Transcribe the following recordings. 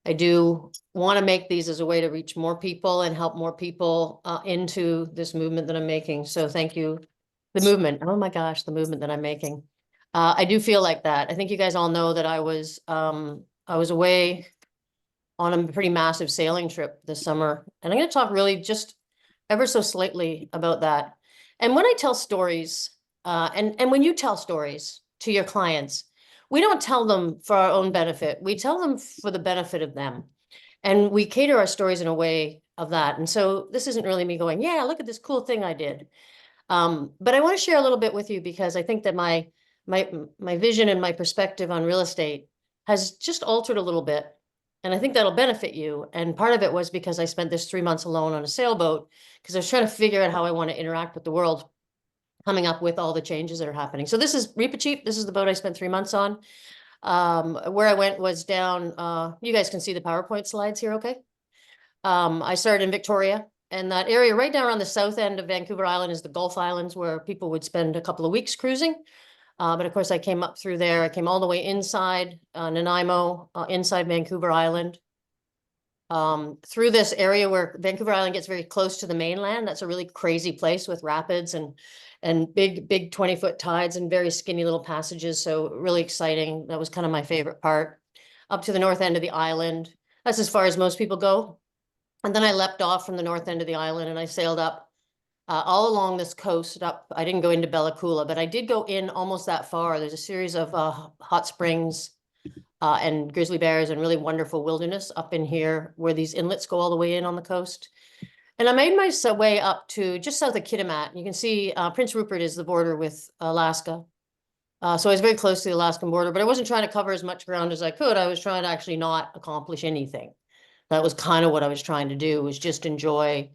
I do want to make these as a way to reach more people and help more people into this movement that I'm making. So thank you. The movement. Oh my gosh, the movement that I'm making. I do feel like that. I think you guys all know that I was away on a pretty massive sailing trip this summer. And I'm going to talk really just ever so slightly about that. And when I tell stories, and when you tell stories to your clients, we don't tell them for our own benefit. We tell them for the benefit of them. And we cater our stories in a way of that. And so this isn't really me going, yeah, look at this cool thing I did. But I want to share a little bit with you because I think that my vision and my perspective on real estate has just altered a little bit. And I think that'll benefit you. And part of it was because I spent this 3 months alone on a sailboat because I was trying to figure out how I want to interact with the world, coming up with all the changes that are happening. So this is Reepicheep. This is the boat I spent 3 months on. Where I went was down, you guys can see the PowerPoint slides here, okay? I started in Victoria, and that area right down around the south end of Vancouver Island is the Gulf Islands, where people would spend a couple of weeks cruising. But of course, I came up through there. I came all the way inside Nanaimo, inside Vancouver Island, through this area where Vancouver Island gets very close to the mainland. That's a really crazy place with rapids and big 20-foot tides and very skinny little passages. So really exciting. That was kind of my favorite part. Up to the north end of the island. That's as far as most people go. And then I leapt off from the north end of the island and I sailed up all along this coast up. I didn't go into Bella Coola, but I did go in almost that far. There's a series of hot springs and grizzly bears and really wonderful wilderness up in here where these inlets go all the way in on the coast. And I made my way up to just south of Kitimat. You can see Prince Rupert is the border with Alaska. So I was very close to the Alaskan border, but I wasn't trying to cover as much ground as I could. I was trying to actually not accomplish anything. That was kind of what I was trying to do, was just enjoy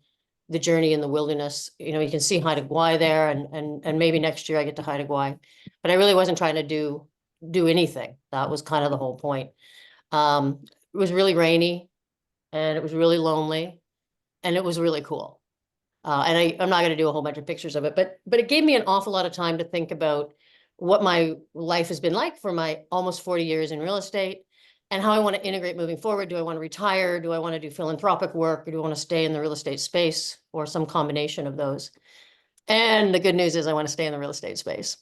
the journey in the wilderness. You know, you can see Haida Gwaii there, and maybe next year I get to Haida Gwaii. But I really wasn't trying to do anything. That was kind of the whole point. It was really rainy, and it was really lonely, and it was really cool. And I'm not going to do a whole bunch of pictures of it, but it gave me an awful lot of time to think about what my life has been like for my almost 40 years in real estate, and how I want to integrate moving forward. Do I want to retire? Do I want to do philanthropic work? Or do I want to stay in the real estate space, or some combination of those? And the good news is I want to stay in the real estate space,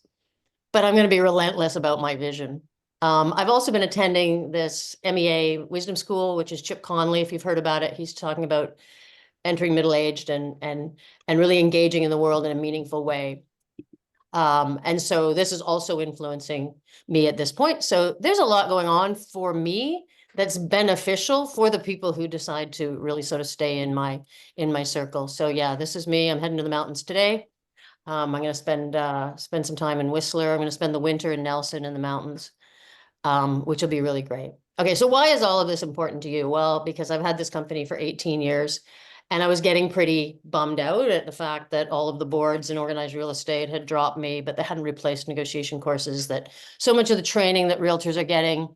but I'm going to be relentless about my vision. I've also been attending this MEA Wisdom School, which is Chip Conley. If you've heard about it, he's talking about entering middle-aged and really engaging in the world in a meaningful way. And so this is also influencing me at this point. So there's a lot going on for me that's beneficial for the people who decide to really sort of stay in my circle. So yeah, this is me. I'm heading to the mountains today. I'm going to spend some time in Whistler. I'm going to spend the winter in Nelson in the mountains, which will be really great. Okay, so why is all of this important to you? Well, because I've had this company for 18 years. And I was getting pretty bummed out at the fact that all of the boards in organized real estate had dropped me, but they hadn't replaced negotiation courses, that so much of the training that realtors are getting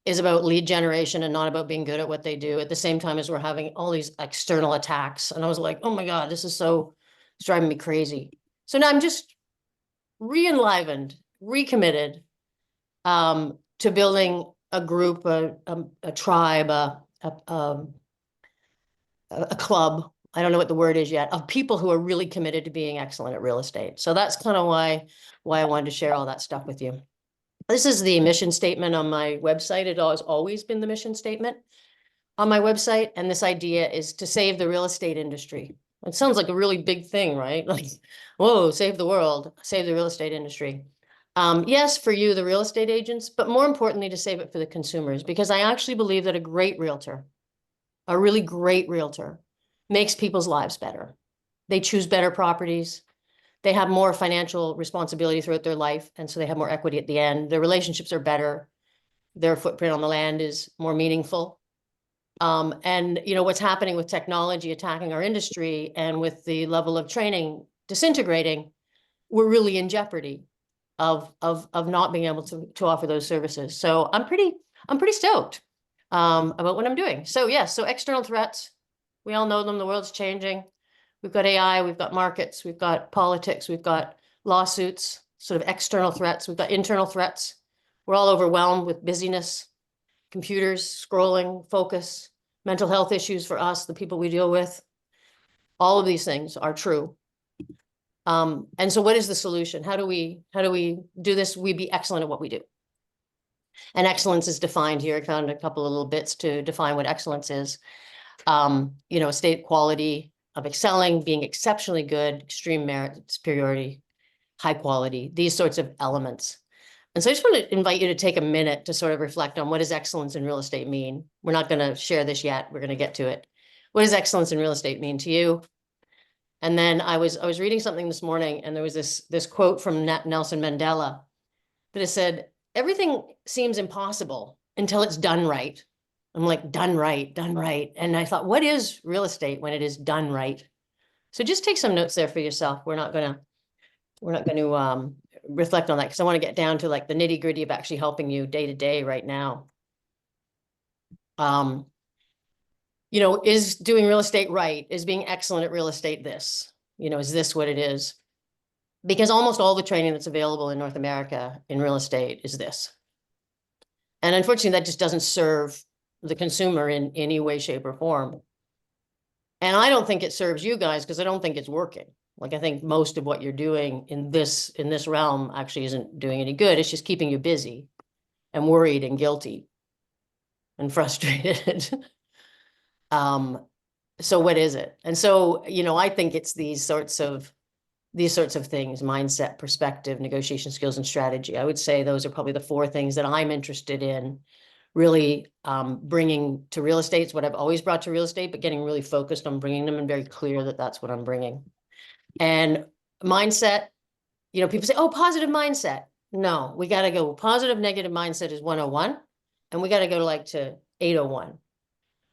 is about lead generation and not about being good at what they do, at the same time as we're having all these external attacks. And I was like, oh my God, this is it's driving me crazy. So now I'm just re-enlivened, recommitted to building a group, a tribe, a club, I don't know what the word is yet, of people who are really committed to being excellent at real estate. So that's kind of why I wanted to share all that stuff with you. This is the mission statement on my website. It has always been the mission statement on my website. And this idea is to save the real estate industry. It sounds like a really big thing, right? Like, whoa, save the world, save the real estate industry. Yes, for you, the real estate agents, but more importantly, to save it for the consumers, because I actually believe that a great realtor, a really great realtor, makes people's lives better. They choose better properties. They have more financial responsibility throughout their life, and so they have more equity at the end. Their relationships are better. Their footprint on the land is more meaningful. And you know what's happening with technology attacking our industry, and with the level of training disintegrating, we're really in jeopardy of not being able to offer those services. So I'm pretty stoked about what I'm doing. So yes, so external threats, we all know them. The world's changing. We've got AI, we've got markets, we've got politics, we've got lawsuits, sort of external threats. We've got internal threats. We're all overwhelmed with busyness. computers, scrolling, focus, mental health issues for us, the people we deal with. All of these things are true. And so what is the solution? How do we do this? We be excellent at what we do. And excellence is defined here. I found a couple of little bits to define what excellence is. You know, state quality of excelling, being exceptionally good, extreme merit, superiority, high quality, these sorts of elements. And so I just want to invite you to take a minute to sort of reflect on what does excellence in real estate mean? We're not going to share this yet. We're going to get to it. What does excellence in real estate mean to you? And then I was reading something this morning, and there was this quote from Nelson Mandela that it said, everything seems impossible until it's done right. I'm like, done right, done right. And I thought, what is real estate when it is done right? So just take some notes there for yourself. We're not going to reflect on that because I want to get down to like the nitty gritty of actually helping you day to day right now. You know, is doing real estate right? Is being excellent at real estate this? You know, is this what it is? Because almost all the training that's available in North America in real estate is this. And unfortunately, that just doesn't serve the consumer in any way, shape, or form. And I don't think it serves you guys because I don't think it's working. Like, I think most of what you're doing in this realm actually isn't doing any good. It's just keeping you busy and worried and guilty and frustrated. So what is it? And so, you know, I think it's these sorts of things: mindset, perspective, negotiation skills, and strategy. I would say those are probably the four things that I'm interested in really bringing to real estate. It's what I've always brought to real estate, but getting really focused on bringing them and very clear that that's what I'm bringing. And mindset, you know, people say, oh, positive mindset. No, we got to go positive, negative mindset is 101, and we got to go to 801.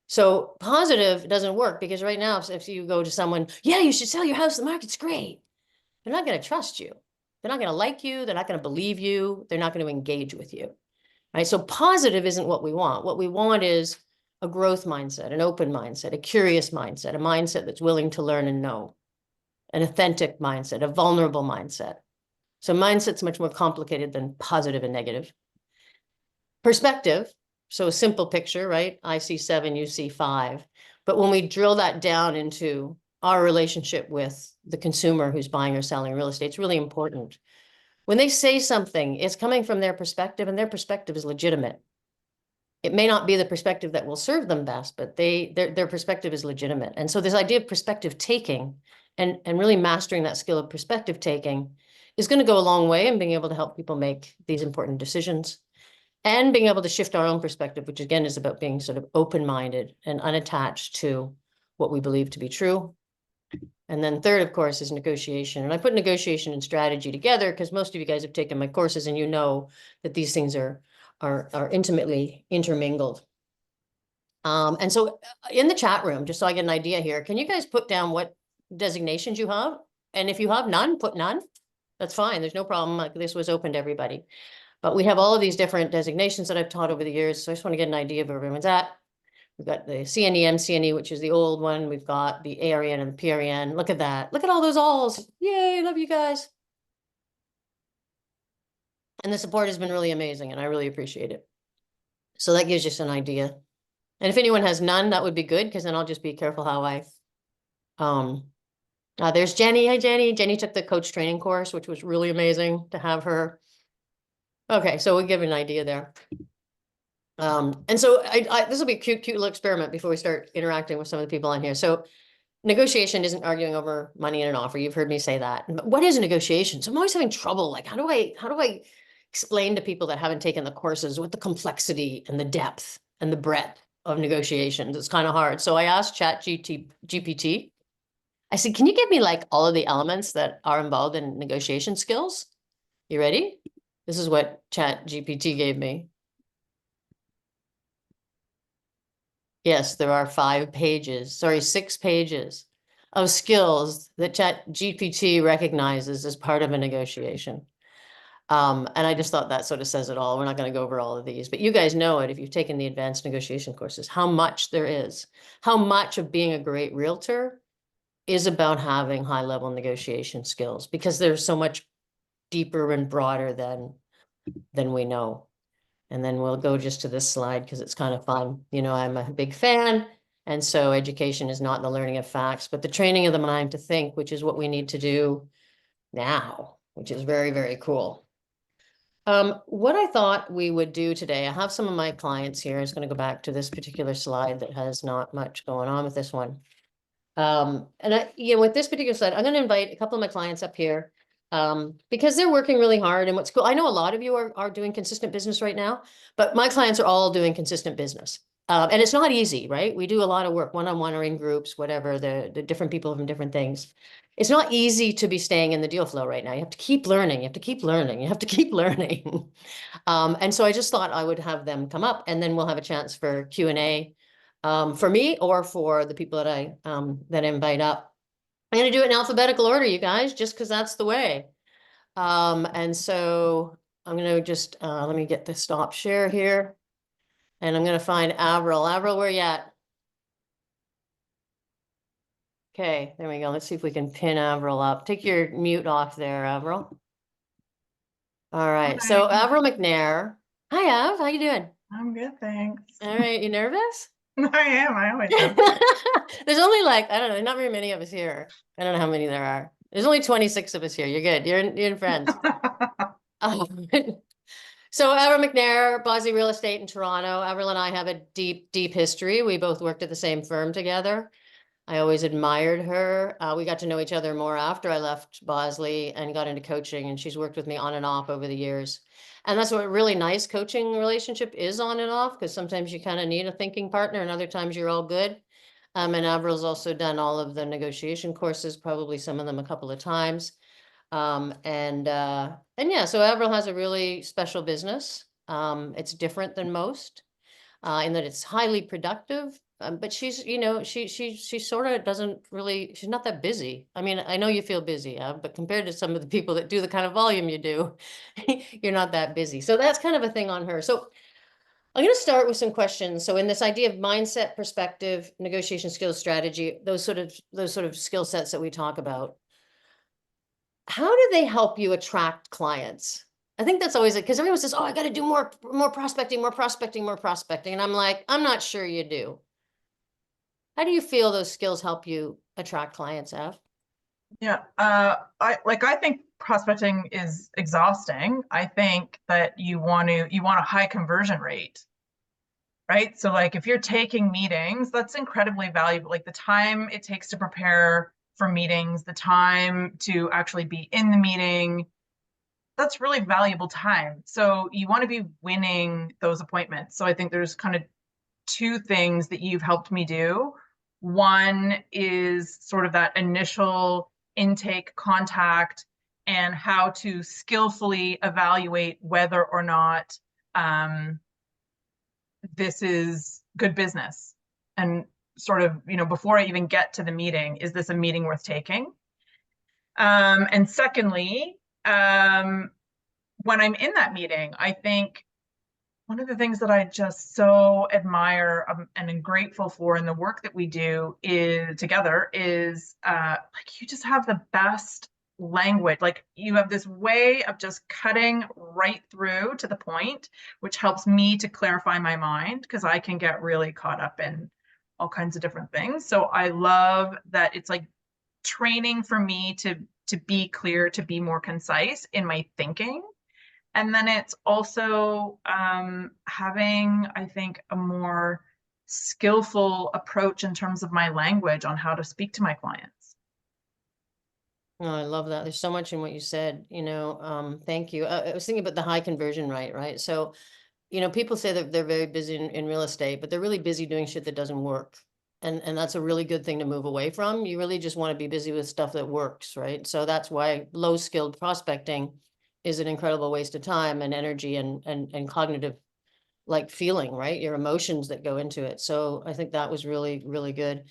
So positive doesn't work because right now, if you go to someone, yeah, you should sell your house, the market's great, they're not going to trust you. They're not going to like you. They're not going to believe you. They're not going to engage with you. Right? So positive isn't what we want. What we want is a growth mindset, an open mindset, a curious mindset, a mindset that's willing to learn and know, an authentic mindset, a vulnerable mindset. So mindset's much more complicated than positive and negative. Perspective. So a simple picture, right? I see 7, you see 5. But when we drill that down into our relationship with the consumer who's buying or selling real estate, it's really important. When they say something, it's coming from their perspective, and their perspective is legitimate. It may not be the perspective that will serve them best, but their perspective is legitimate. And so this idea of perspective taking and really mastering that skill of perspective taking is going to go a long way in being able to help people make these important decisions and being able to shift our own perspective, which again is about being sort of open-minded and unattached to what we believe to be true. And then third, of course, is negotiation. And I put negotiation and strategy together because most of you guys have taken my courses and you know that these things are intimately intermingled. And so in the chat room, just so I get an idea here, can you guys put down what designations you have? And if you have none, put none. That's fine. There's no problem. Like, this was open to everybody. But we have all of these different designations that I've taught over the years. So I just want to get an idea of where everyone's at. We've got the CNE, MCNE, which is the old one. We've got the AREN and the PREN. Look at that. Look at all those alls. Yay, love you guys. And the support has been really amazing, and I really appreciate it. So that gives you an idea. And if anyone has none, that would be good, because then I'll just be careful how I... there's Jenny. Hi, Jenny. Jenny took the coach training course, which was really amazing to have her. Okay, so we'll give you an idea there. And so this will be a cute little experiment before we start interacting with some of the people on here. So negotiation isn't arguing over money in an offer. You've heard me say that. But what is a negotiation? So I'm always having trouble. Like, how do I explain to people that haven't taken the courses what the complexity and the depth and the breadth of negotiations? It's kind of hard. So I asked GPT. I said, can you give me like all of the elements that are involved in negotiation skills? You ready? This is what GPT gave me. Yes, there are 6 pages of skills that GPT recognizes as part of a negotiation. And I just thought that sort of says it all. We're not going to go over all of these, but you guys know it if you've taken the advanced negotiation courses, how much there is, how much of being a great realtor is about having high-level negotiation skills, because they're so much deeper and broader than we know. And then we'll go just to this slide because it's kind of fun. You know, I'm a big fan. And so education is not the learning of facts, but the training of the mind to think, which is what we need to do now, which is very, very cool. What I thought we would do today, I have some of my clients here. I was going to go back to this particular slide that has not much going on with this one. With this particular slide, I'm going to invite a couple of my clients up here because they're working really hard. And what's cool, I know a lot of you are doing consistent business right now, but my clients are all doing consistent business. And it's not easy, right? We do a lot of work one-on-one or in groups, whatever, the different people from different things. It's not easy to be staying in the deal flow right now. You have to keep learning. You have to keep learning. You have to keep learning. And so I just thought I would have them come up and then we'll have a chance for Q&A for me or for the people that I invite up. I'm going to do it in alphabetical order, you guys, just because that's the way. And so I'm going to just, let me get the stop share here. And I'm going to find Avril. Avril, where you at? Okay, there we go. Let's see if we can pin Avril up. Take your mute off there, Avril. All right, so Avril McNair. Hi, Av, how you doing? I'm good, thanks. All right, you nervous? I am, I always am. There's only like, I don't know, not very many of us here. I don't know how many there are. There's only 26 of us here. You're good. You're in friends. So Avril McNair, Bosley Real Estate in Toronto. Avril and I have a deep, deep history. We both worked at the same firm together. I always admired her. We got to know each other more after I left Bosley and got into coaching, and she's worked with me on and off over the years. And that's what a really nice coaching relationship is, on and off, because sometimes you kind of need a thinking partner and other times you're all good. And Avril's also done all of the negotiation courses, probably some of them a couple of times. Yeah, so Avril has a really special business. It's different than most in that it's highly productive. But she's, you know, she sort of doesn't really, she's not that busy. I mean, I know you feel busy, but compared to some of the people that do the kind of volume you do, you're not that busy. So that's kind of a thing on her. So I'm going to start with some questions. So in this idea of mindset, perspective, negotiation skills, strategy, those sort of skill sets that we talk about, how do they help you attract clients? I think that's always it, because everyone says, oh, I got to do more prospecting, more prospecting, more prospecting. And I'm like, I'm not sure you do. How do you feel those skills help you attract clients, Ev? Yeah, I think prospecting is exhausting. I think that you want a high conversion rate, right? So like if you're taking meetings, that's incredibly valuable. Like the time it takes to prepare for meetings, the time to actually be in the meeting, that's really valuable time. So you want to be winning those appointments. So I think there's kind of two things that you've helped me do. One is sort of that initial intake contact and how to skillfully evaluate whether or not this is good business. And sort of, you know, before I even get to the meeting, is this a meeting worth taking? And secondly, when I'm in that meeting, I think one of the things that I just so admire and am grateful for in the work that we do together is like you just have the best language. Like you have this way of just cutting right through to the point, which helps me to clarify my mind because I can get really caught up in all kinds of different things. So I love that it's like training for me to be clear, to be more concise in my thinking. And then it's also having, I think, a more skillful approach in terms of my language on how to speak to my clients. Oh, I love that. There's so much in what you said, you know, thank you. I was thinking about the high conversion rate, right? So, you know, people say that they're very busy in real estate, but they're really busy doing shit that doesn't work. And that's a really good thing to move away from. You really just want to be busy with stuff that works, right? So that's why low skilled prospecting is an incredible waste of time and energy and cognitive like feeling, right? Your emotions that go into it. So I think that was really, really good.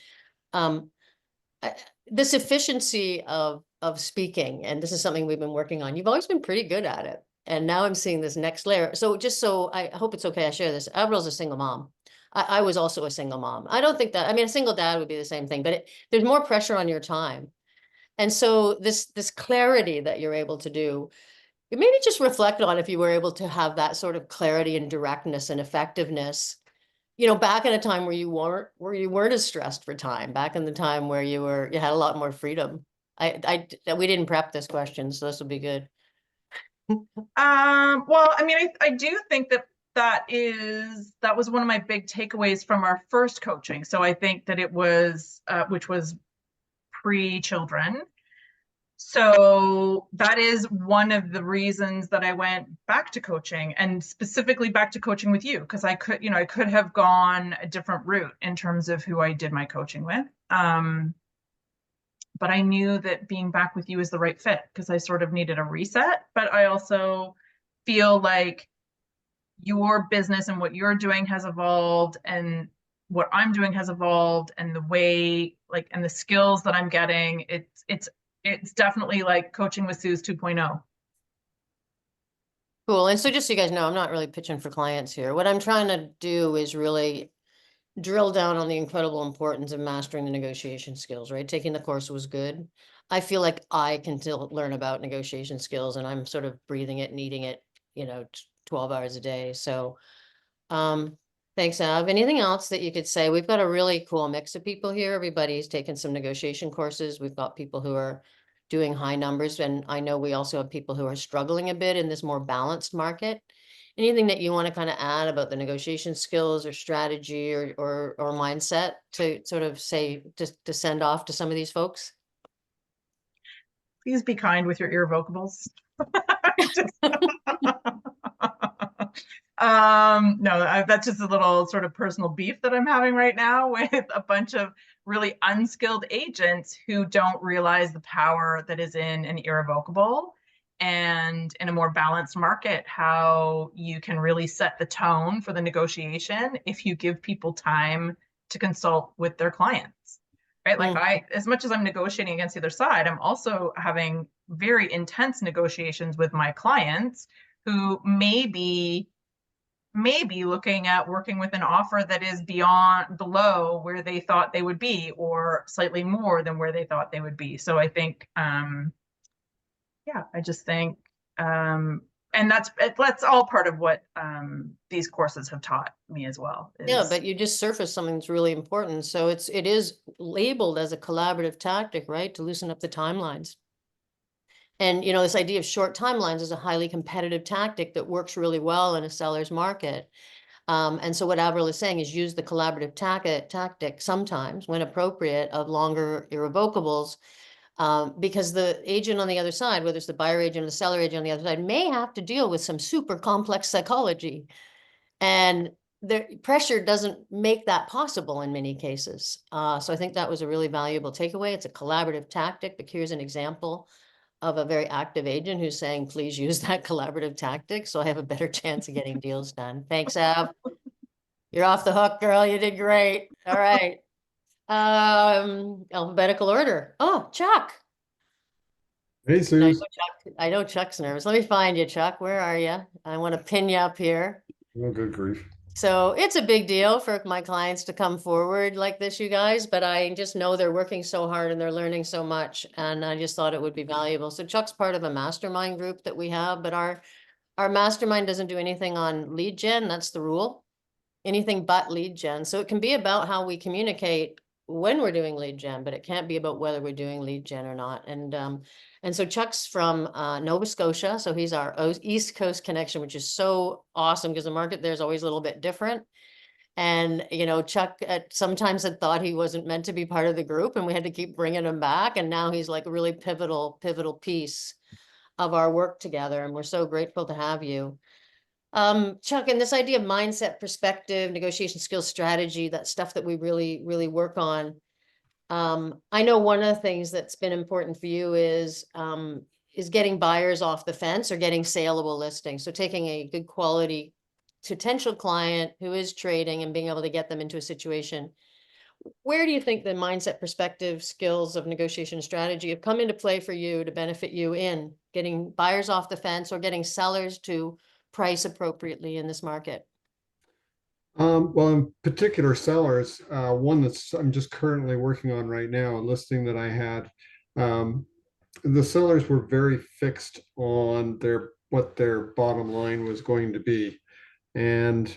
This efficiency of speaking, and this is something we've been working on. You've always been pretty good at it. And now I'm seeing this next layer. So just so I hope it's okay, I share this. Avril's a single mom. I was also a single mom. I don't think that, I mean, a single dad would be the same thing, but there's more pressure on your time. And so this clarity that you're able to do, maybe just reflect on if you were able to have that sort of clarity and directness and effectiveness, back in a time where you weren't as stressed for time, back in the time where you had a lot more freedom. We didn't prep this question, so this will be good. Well, I mean, I do think that was one of my big takeaways from our first coaching. So I think that it was, which was pre-children. So that is one of the reasons that I went back to coaching, and specifically back to coaching with you, because I could have gone a different route in terms of who I did my coaching with. But I knew that being back with you is the right fit, because I sort of needed a reset. But I also feel like your business and what you're doing has evolved, and what I'm doing has evolved, and the way, like, and the skills that I'm getting, it's definitely like coaching with Sue's 2.0. Cool. And so just so you guys know, I'm not really pitching for clients here. What I'm trying to do is really drill down on the incredible importance of mastering the negotiation skills, right? Taking the course was good. I feel like I can still learn about negotiation skills, and I'm sort of breathing it and eating it, 12 hours a day. So, thanks, Av. Anything else that you could say? We've got a really cool mix of people here. Everybody's taken some negotiation courses. We've got people who are doing high numbers, and I know we also have people who are struggling a bit in this more balanced market. Anything that you want to kind of add about the negotiation skills or strategy or mindset to sort of say, just to send off to some of these folks? Please be kind with your irrevocables. No, that's just a little sort of personal beef that I'm having right now with a bunch of really unskilled agents who don't realize the power that is in an irrevocable, and in a more balanced market, how you can really set the tone for the negotiation if you give people time to consult with their clients. Right? Like, as much as I'm negotiating against the other side, I'm also having very intense negotiations with my clients who maybe looking at working with an offer that is below where they thought they would be, or slightly more than where they thought they would be. So I think, I just think, and that's all part of what these courses have taught me as well. Yeah, but you just surfaced something that's really important. So it is labeled as a collaborative tactic, right? To loosen up the timelines. And, this idea of short timelines is a highly competitive tactic that works really well in a seller's market. And so what Avril is saying is use the collaborative tactic sometimes, when appropriate, of longer irrevocables, because the agent on the other side, whether it's the buyer agent or the seller agent on the other side, may have to deal with some super complex psychology. And the pressure doesn't make that possible in many cases. So I think that was a really valuable takeaway. It's a collaborative tactic, but here's an example of a very active agent who's saying, please use that collaborative tactic so I have a better chance of getting deals done. Thanks, Av. You're off the hook, girl. You did great. All right. Alphabetical order. Oh, Chuck. Hey, Suze. I know Chuck's nervous. Let me find you, Chuck. Where are you? I want to pin you up here. Oh, good grief. So it's a big deal for my clients to come forward like this, you guys, but I just know they're working so hard and they're learning so much, and I just thought it would be valuable. So Chuck's part of a mastermind group that we have, but our mastermind doesn't do anything on lead gen. That's the rule. Anything but lead gen. So it can be about how we communicate when we're doing lead gen, but it can't be about whether we're doing lead gen or not. And so Chuck's from Nova Scotia. So he's our East Coast connection, which is so awesome because the market there is always a little bit different. And, Chuck sometimes had thought he wasn't meant to be part of the group, and we had to keep bringing him back. And now he's like a really pivotal piece of our work together. And we're so grateful to have you. Chuck, and this idea of mindset, perspective, negotiation skills, strategy, that stuff that we really, really work on. I know one of the things that's been important for you is getting buyers off the fence or getting saleable listings. So taking a good quality potential client who is trading and being able to get them into a situation. Where do you think the mindset, perspective, skills of negotiation strategy have come into play for you to benefit you in getting buyers off the fence or getting sellers to price appropriately in this market? Well, in particular sellers, one I'm just currently working on right now, a listing that I had, the sellers were very fixed on their what their bottom line was going to be. And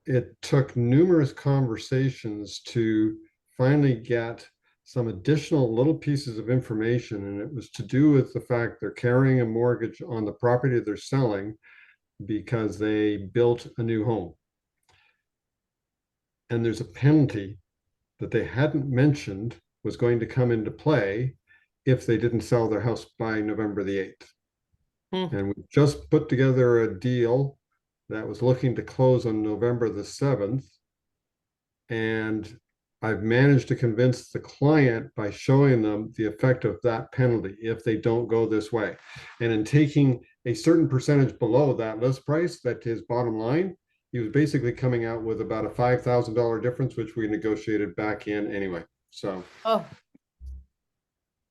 it took numerous conversations to finally get some additional little pieces of information. And it was to do with the fact they're carrying a mortgage on the property they're selling because they built a new home. And there's a penalty that they hadn't mentioned was going to come into play if they didn't sell their house by November the 8th. And we just put together a deal that was looking to close on November the 7th. And I've managed to convince the client by showing them the effect of that penalty if they don't go this way. And in taking a certain percentage below that list price, that his bottom line, he was basically coming out with about a $5,000 difference, which we negotiated back in anyway. So, Oh,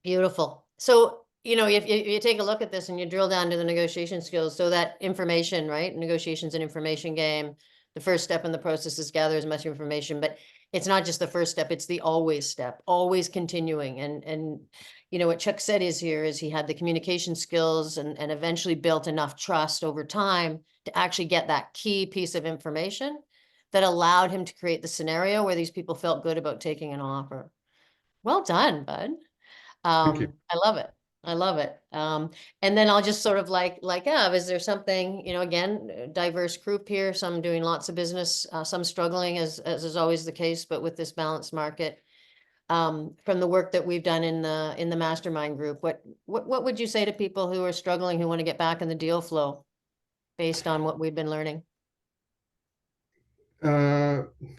beautiful. So, you know, if you take a look at this and you drill down to the negotiation skills, so that information, right? Negotiation's an information game. The first step in the process is gather as much information, but it's not just the first step, it's the always step, always continuing. And you know, what Chuck said is here is he had the communication skills and eventually built enough trust over time to actually get that key piece of information that allowed him to create the scenario where these people felt good about taking an offer. Well done, bud. thank you. I love it. I love it. And then I'll just sort of like is there something, you know, again, diverse group here, some doing lots of business, some struggling as is always the case, but with this balanced market, from the work that we've done in the mastermind group, what would you say to people who are struggling, who want to get back in the deal flow based on what we've been learning?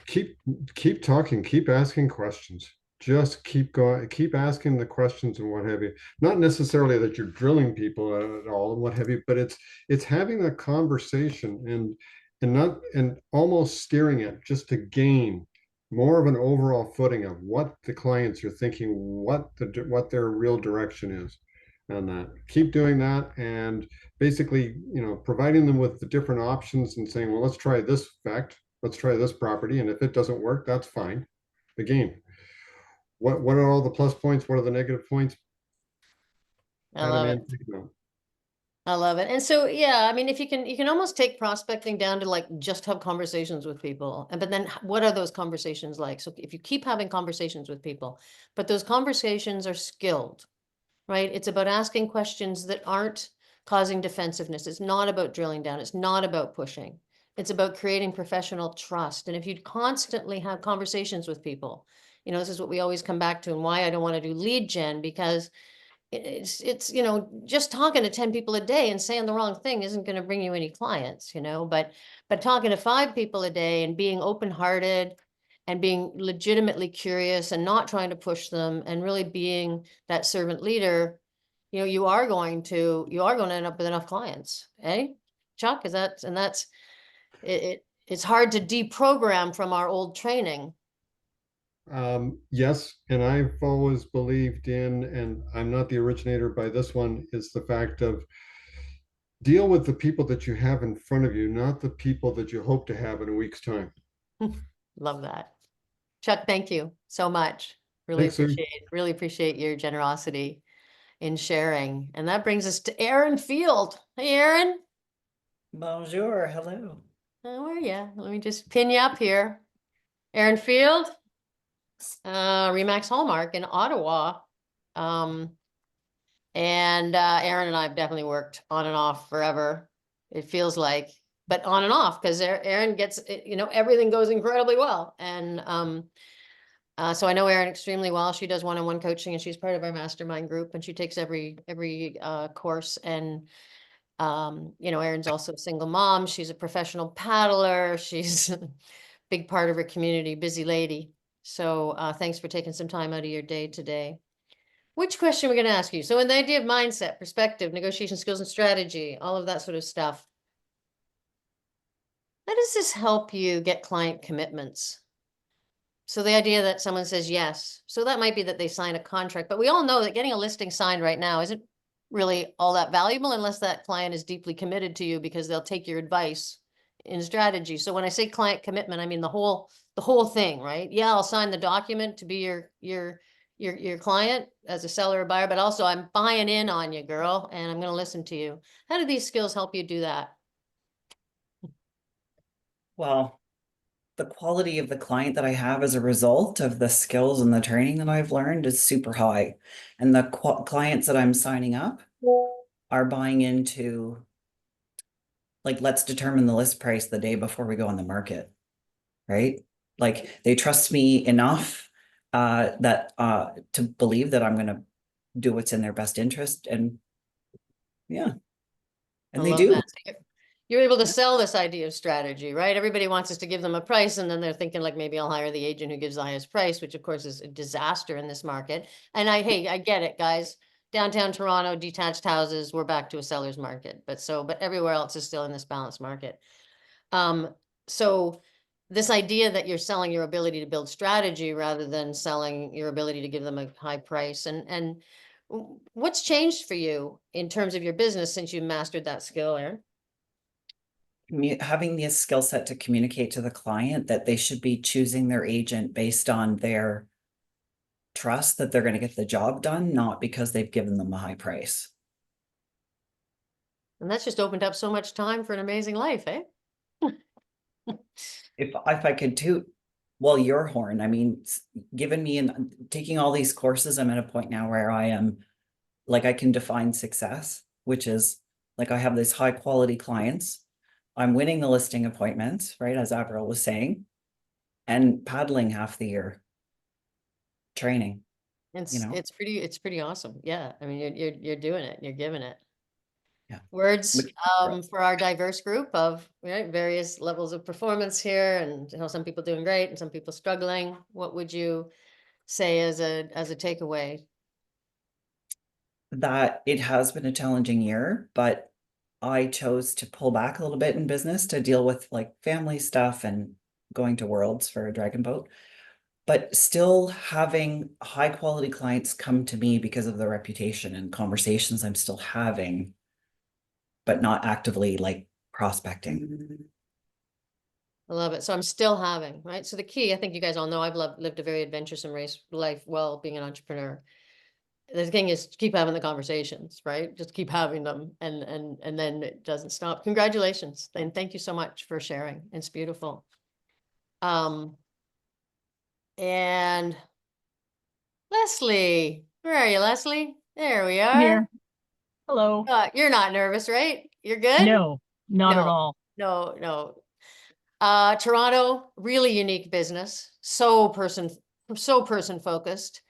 Keep talking, keep asking questions. Just keep going, keep asking the questions and what have you. Not necessarily that you're drilling people at all and what have you, but it's having a conversation and not and almost steering it just to gain more of an overall footing of what the clients are thinking, what their real direction is. And that keep doing that and basically, you know, providing them with the different options and saying, well, let's try this fact, let's try this property, and if it doesn't work, that's fine. The game. What are all the plus points? What are the negative points? I love it. I love it. And so, yeah, I mean, if you can almost take prospecting down to like just have conversations with people. But then what are those conversations like? So if you keep having conversations with people, but those conversations are skilled, right? It's about asking questions that aren't causing defensiveness. It's not about drilling down. It's not about pushing. It's about creating professional trust. And if you constantly have conversations with people, you know, this is what we always come back to and why I don't want to do lead gen, because it's you know, just talking to 10 people a day and saying the wrong thing isn't going to bring you any clients, you know, but talking to 5 people a day and being open-hearted and being legitimately curious and not trying to push them and really being that servant leader, you know, you are going to end up with enough clients, eh? Chuck, is that, and that's it's hard to deprogram from our old training. Yes, and I've always believed in, and I'm not the originator by this one, is the fact of deal with the people that you have in front of you, not the people that you hope to have in a week's time. Love that. Chuck, thank you so much. Thanks, Sue. Really appreciate your generosity in sharing. And that brings us to Aaron Field. Hey, Aaron. Bonjour, hello. How are you? Let me just pin you up here. Aaron Field, Remax Hallmark in Ottawa. And Aaron and I have definitely worked on and off forever. It feels like, but on and off, because Aaron gets, you know, everything goes incredibly well. And so I know Erin extremely well. She does one-on-one coaching and she's part of our mastermind group and she takes every course. And you know, Erin's also a single mom. She's a professional paddler. She's a big part of her community, busy lady. So thanks for taking some time out of your day today. Which question are we going to ask you? So in the idea of mindset, perspective, negotiation skills and strategy, all of that sort of stuff. How does this help you get client commitments? So the idea that someone says yes, so that might be that they sign a contract, but we all know that getting a listing signed right now isn't really all that valuable unless that client is deeply committed to you because they'll take your advice in strategy. So when I say client commitment, I mean the whole thing, right? Yeah, I'll sign the document to be your your client as a seller or buyer, but also I'm buying in on you, girl, and I'm going to listen to you. How do these skills help you do that? Well, the quality of the client that I have as a result of the skills and the training that I've learned is super high. And the clients that I'm signing up are buying into, like, let's determine the list price the day before we go on the market, right? Like, they trust me enough that to believe that I'm going to do what's in their best interest. And yeah, I and they love do. that. So you're able to sell this idea of strategy, right? Everybody wants us to give them a price, and then they're thinking like, maybe I'll hire the agent who gives the highest price, which of course is a disaster in this market. And hey, I get it, guys. Downtown Toronto, detached houses, we're back to a seller's market, but everywhere else is still in this balanced market. So this idea that you're selling your ability to build strategy rather than selling your ability to give them a high price, and what's changed for you in terms of your business since you mastered that skill, Erin? Having the skill set to communicate to the client that they should be choosing their agent based on their trust that they're going to get the job done, not because they've given them a high price. And that's just opened up so much time for an amazing life, eh? If I could toot, well, your horn, I mean, given me and taking all these courses, I'm at a point now where I am like, I can define success, which is like, I have these high quality clients. I'm winning the listing appointments, right? As Avril was saying, and paddling half the year, training. It's pretty awesome. Yeah. I mean, you're doing it, you're giving it. Yeah. Words for our diverse group of, right, various levels of performance here, and you know, some people doing great and some people struggling. What would you say as a takeaway? That it has been a challenging year, but I chose to pull back a little bit in business to deal with like family stuff and going to Worlds for a dragon boat, but still having high quality clients come to me because of the reputation and conversations I'm still having, but not actively like prospecting. I love it. So I'm still having, right? So the key, I think you guys all know, I've lived a very adventuresome life while being an entrepreneur. The thing is to keep having the conversations, right? Just keep having them, and then it doesn't stop. Congratulations. And thank you so much for sharing. It's beautiful. And Leslie, where are you, Leslie? There we are. Here. Hello. You're not nervous, right? You're good? No, not at all. No. Toronto, really unique business. So person focused.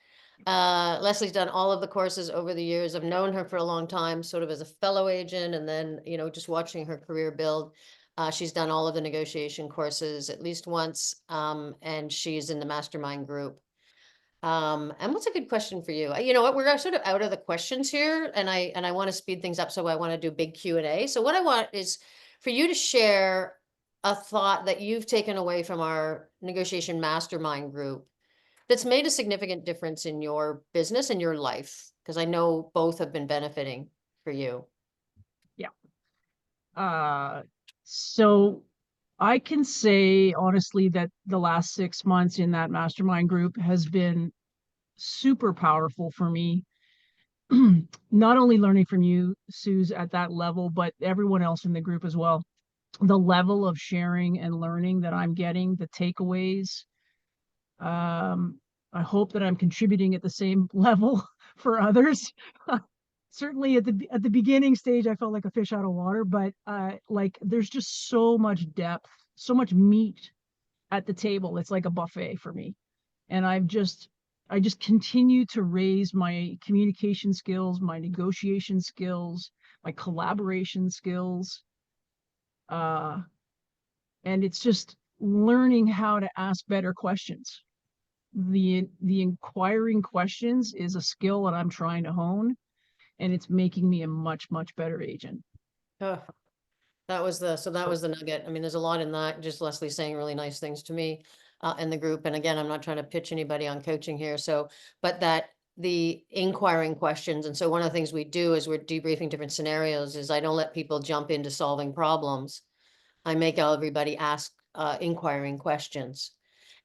Leslie's done all of the courses over the years. I've known her for a long time, sort of as a fellow agent, and then, you know, just watching her career build. She's done all of the negotiation courses at least once, and she's in the mastermind group. And what's a good question for you? You know what, we're sort of out of the questions here, and I want to speed things up, so I want to do big Q&A. So what I want is for you to share a thought that you've taken away from our negotiation mastermind group that's made a significant difference in your business and your life, because I know both have been benefiting for you. So I can say honestly that the last 6 months in that mastermind group has been super powerful for me. Not only learning from you, Suze, at that level, but everyone else in the group as well. The level of sharing and learning that I'm getting, the takeaways. I hope that I'm contributing at the same level for others. Certainly at the beginning stage, I felt like a fish out of water, but like there's just so much depth, so much meat at the table. It's like a buffet for me. And I just continue to raise my communication skills, my negotiation skills, my collaboration skills. And it's just learning how to ask better questions. The inquiring questions is a skill that I'm trying to hone, and it's making me a much better agent. Oh, that was the nugget. I mean, there's a lot in that. Just Leslie saying really nice things to me in the group. And again, I'm not trying to pitch anybody on coaching here. So, but that the inquiring questions. And so one of the things we do is we're debriefing different scenarios is I don't let people jump into solving problems. I make everybody ask inquiring questions.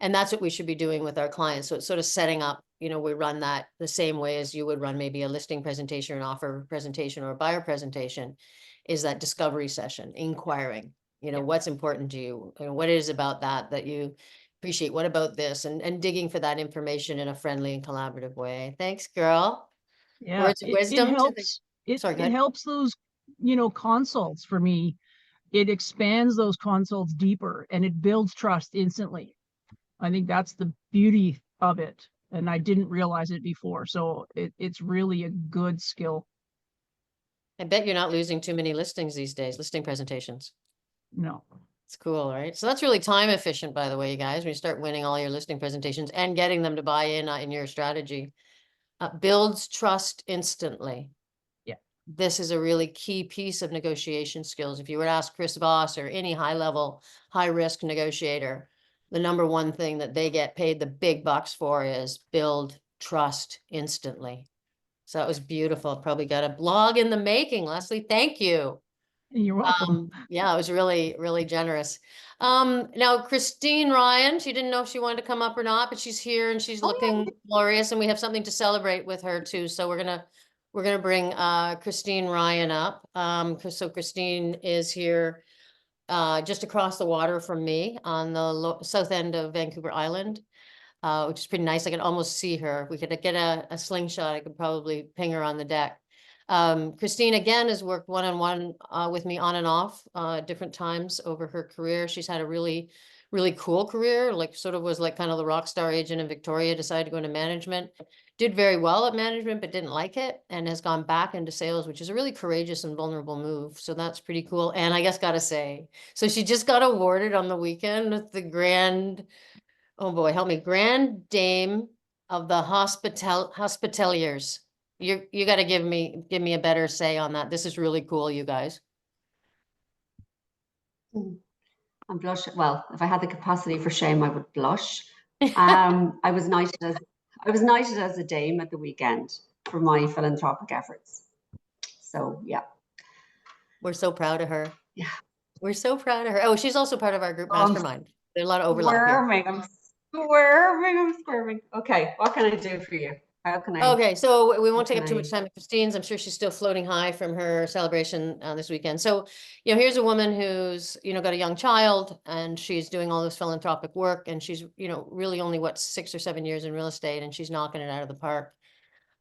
And that's what we should be doing with our clients. So it's sort of setting up, you know, we run that the same way as you would run maybe a listing presentation, an offer presentation, or a buyer presentation, is that discovery session, inquiring, you know, what's important to you, and what it is about that you appreciate, what about this, and digging for that information in a friendly and collaborative way. Thanks, girl. Yeah, Words of it wisdom to the, helps. sorry, go It ahead. helps those, you know, consults for me. It expands those consults deeper and it builds trust instantly. I think that's the beauty of it. And I didn't realize it before. So it's really a good skill. I bet you're not losing too many listings these days, listing presentations. No. It's cool, right? So that's really time efficient, by the way, you guys, when you start winning all your listing presentations and getting them to buy in your strategy. Builds trust instantly. Yeah. This is a really key piece of negotiation skills. If you were to ask Chris Voss or any high level, high risk negotiator, the number one thing that they get paid the big bucks for is build trust instantly. So it was beautiful. Probably got a blog in the making, Leslie. Thank you. You're welcome. Yeah, it was really, really generous. Now Christine Ryan, she didn't know if she wanted to come up or not, but she's here and she's looking glorious, and we have something to celebrate with her too. So we're gonna bring Christine Ryan up. So Christine is here just across the water from me on the south end of Vancouver Island. Which is pretty nice. I can almost see her. If we could get a slingshot, I could probably ping her on the deck. Christine, again, has worked one-on-one with me on and off different times over her career. She's had a really, really cool career, like sort of was like kind of the rock star agent in Victoria, decided to go into management, did very well at management, but didn't like it, and has gone back into sales, which is a really courageous and vulnerable move. So that's pretty cool. And I guess gotta say, so she just got awarded on the weekend with the oh boy, help me, Grand Dame of the Hospitaliers. You got to give me a better say on that. This is really cool, you guys. I'm blushing. Well, if I had the capacity for shame, I would blush. I was knighted as a dame at the weekend for my philanthropic efforts. So yeah. We're so proud of her. Yeah. We're so proud of her. Oh, she's also part of our group mastermind. There's a lot of overlap here. I'm squirming. Okay, what can I do for you? How can I? Okay, so we won't take up can too I- much time with Christine's. I'm sure she's still floating high from her celebration this weekend. So, you know, here's a woman who's, you know, got a young child and she's doing all this philanthropic work, and she's, you know, really only 6 or 7 years in real estate, and she's knocking it out of the park.